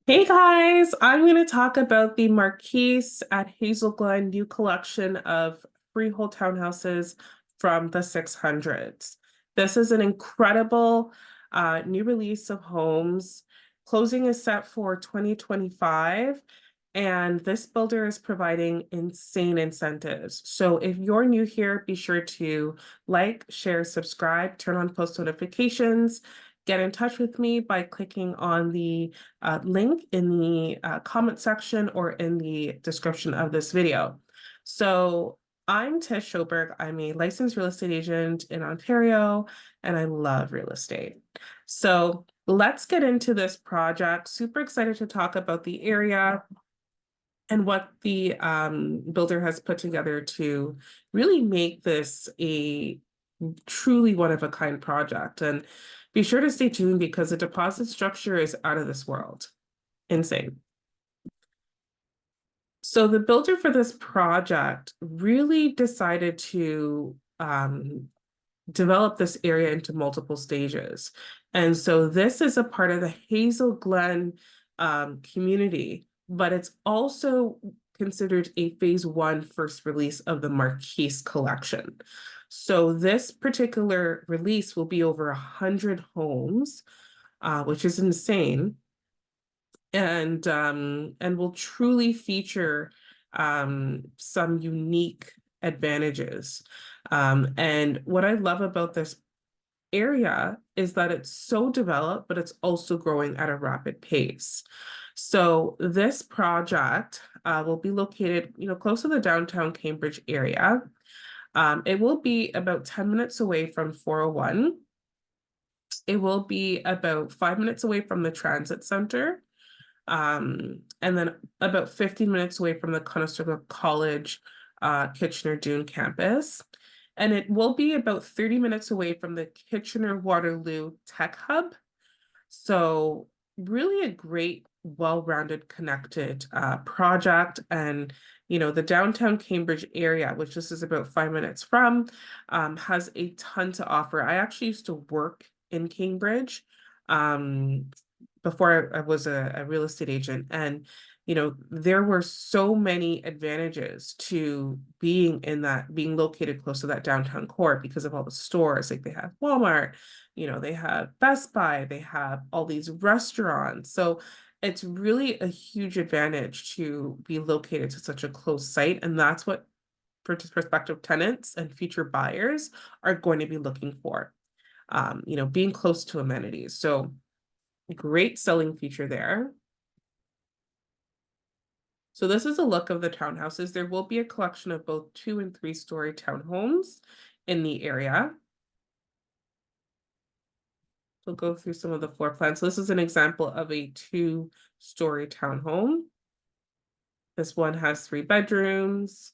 Hey guys, I'm going to talk about the Marquise at Hazel Glen new collection of freehold townhouses from the 600s. This is an incredible new release of homes. Closing is set for 2025, and this builder is providing insane incentives. So if you're new here, be sure to like, share, subscribe, turn on post notifications. Get in touch with me by clicking on the link in the comment section or in the description of this video. So I'm Tish Schoberg. I'm a licensed real estate agent in Ontario, and I love real estate. So let's get into this project. Super excited to talk about the area and what the builder has put together to really make this a truly one-of-a-kind project. And be sure to stay tuned because the deposit structure is out of this world. Insane. So the builder for this project really decided to develop this area into multiple stages. And so this is a part of the Hazel Glen community, but it's also considered a phase one first release of the Marquise collection. So this particular release will be over 100 homes, which is insane, and will truly feature some unique advantages. And what I love about this area is that it's so developed, but it's also growing at a rapid pace. So this project will be located, close to the downtown Cambridge area. It will be about 10 minutes away from 401. It will be about 5 minutes away from the transit center. And then about 15 minutes away from the Conestoga College Kitchener-Doon campus. And it will be about 30 minutes away from the Kitchener-Waterloo Tech Hub. So really a great, well-rounded, connected project. And, the downtown Cambridge area, which this is about 5 minutes from, has a ton to offer. I actually used to work in Cambridge before I was a real estate agent. And, there were so many advantages to being located close to that downtown core because of all the stores. Like they have Walmart, they have Best Buy, they have all these restaurants. So it's really a huge advantage to be located to such a close site. And that's what prospective tenants and future buyers are going to be looking for, being close to amenities. So great selling feature there. So this is a look of the townhouses. There will be a collection of both 2- and 3-story townhomes in the area. We'll go through some of the floor plans. So this is an example of a 2-story townhome. This one has 3 bedrooms.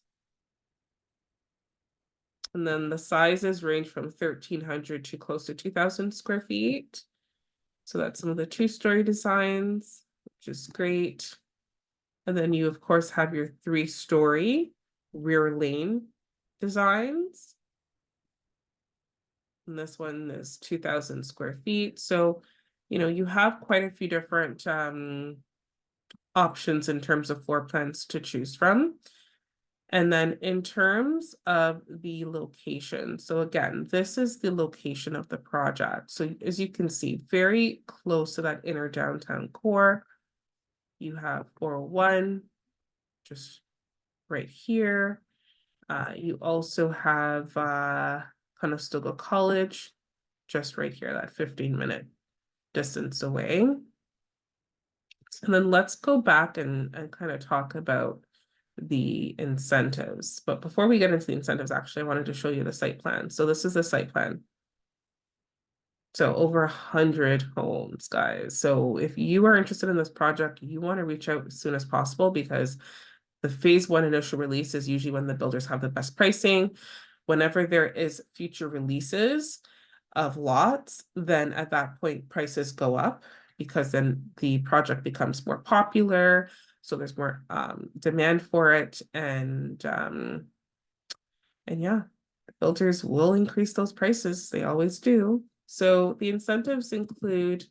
And then the sizes range from 1,300 to close to 2,000 square feet. So that's some of the 2-story designs, which is great. And then you, of course, have your 3-story rear lane designs. And this one is 2,000 square feet. So, you have quite a few different options in terms of floor plans to choose from. And then in terms of the location, so again, this is the location of the project. So as you can see, very close to that inner downtown core. You have 401, just right here. You also have Conestoga College, just right here, that 15-minute distance away. And then let's go back and kind of talk about the incentives. But before we get into the incentives, actually, I wanted to show you the site plan. So this is the site plan. So over 100 homes, guys. So if you are interested in this project, you want to reach out as soon as possible because the phase one initial release is usually when the builders have the best pricing. Whenever there is future releases of lots, then at that point prices go up because then the project becomes more popular. So there's more demand for it. And yeah, builders will increase those prices. They always do. So the incentives include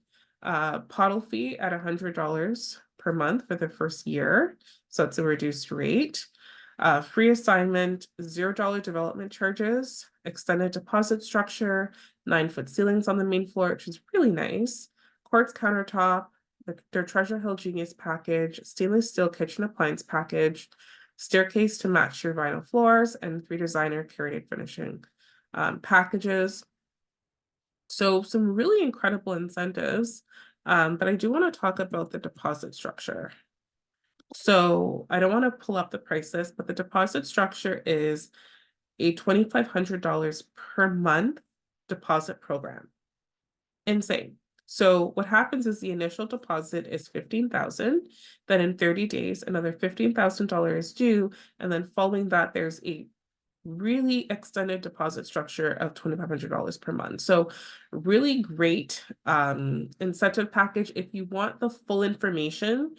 Pottle fee at $100 per month for the first year. So it's a reduced rate. Free assignment, $0 development charges, extended deposit structure, 9-foot ceilings on the main floor, which is really nice. Quartz countertop, their Treasure Hill Genius package, stainless steel kitchen appliance package, staircase to match your vinyl floors, and 3 designer curated finishing packages. So some really incredible incentives, but I do want to talk about the deposit structure. So I don't want to pull up the price list, but the deposit structure is a $2,500 per month deposit program. Insane. So what happens is the initial deposit is $15,000, then in 30 days, another $15,000 is due, and then following that, there's a really extended deposit structure of $2,500 per month. So really great incentive package. If you want the full information,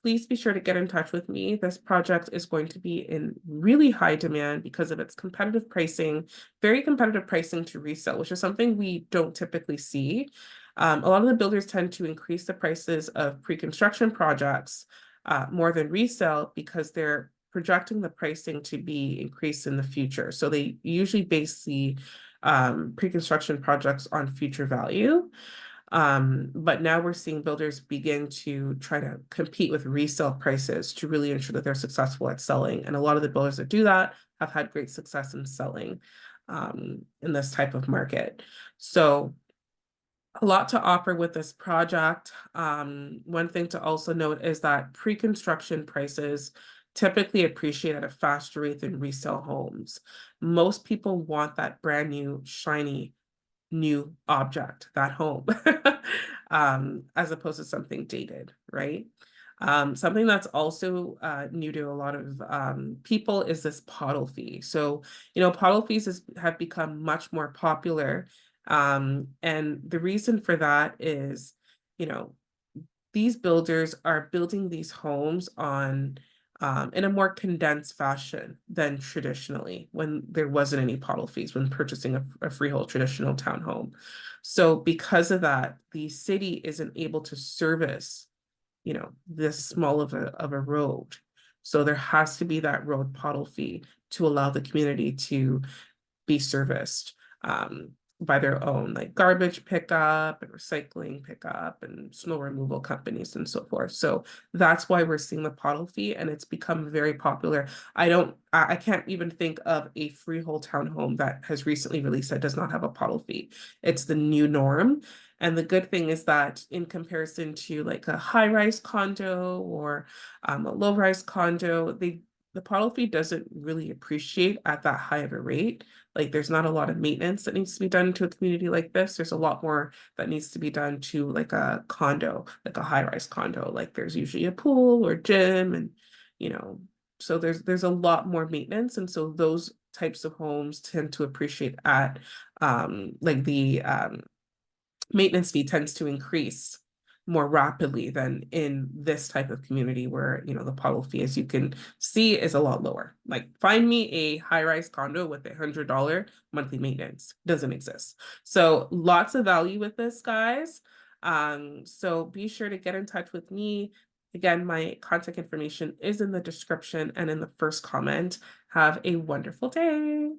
please be sure to get in touch with me. This project is going to be in really high demand because of its competitive pricing, very competitive pricing to resell, which is something we don't typically see. A lot of the builders tend to increase the prices of pre-construction projects more than resale because they're projecting the pricing to be increased in the future. So they usually base the pre-construction projects on future value. But now we're seeing builders begin to try to compete with resale prices to really ensure that they're successful at selling. And a lot of the builders that do that have had great success in selling in this type of market. So a lot to offer with this project. One thing to also note is that pre-construction prices typically appreciate at a faster rate than resale homes. Most people want that brand new, shiny, new object, that home, as opposed to something dated, right? Something that's also new to a lot of people is this pottle fee. So, pottle fees have become much more popular. And the reason for that is, you know, these builders are building these homes on in a more condensed fashion than traditionally when there wasn't any pottle fees when purchasing a freehold traditional townhome. So because of that, the city isn't able to service, this small of a road. So there has to be that road pottle fee to allow the community to be serviced by their own, like garbage pickup and recycling pickup and snow removal companies and so forth. So that's why we're seeing the pottle fee, and it's become very popular. I can't even think of a freehold townhome that has recently released that does not have a pottle fee. It's the new norm. And the good thing is that in comparison to like a high-rise condo or a low-rise condo, the pottle fee doesn't really appreciate at that high of a rate. Like there's not a lot of maintenance that needs to be done to a community like this. There's a lot more that needs to be done to like a condo, like a high-rise condo. Like there's usually a pool or gym and, so there's a lot more maintenance. And so those types of homes tend to appreciate at like the maintenance fee tends to increase more rapidly than in this type of community where, the pottle fee, as you can see, is a lot lower. Like find me a high-rise condo with $100 monthly maintenance. Doesn't exist. So lots of value with this, guys. So be sure to get in touch with me. Again, my contact information is in the description and in the first comment. Have a wonderful day.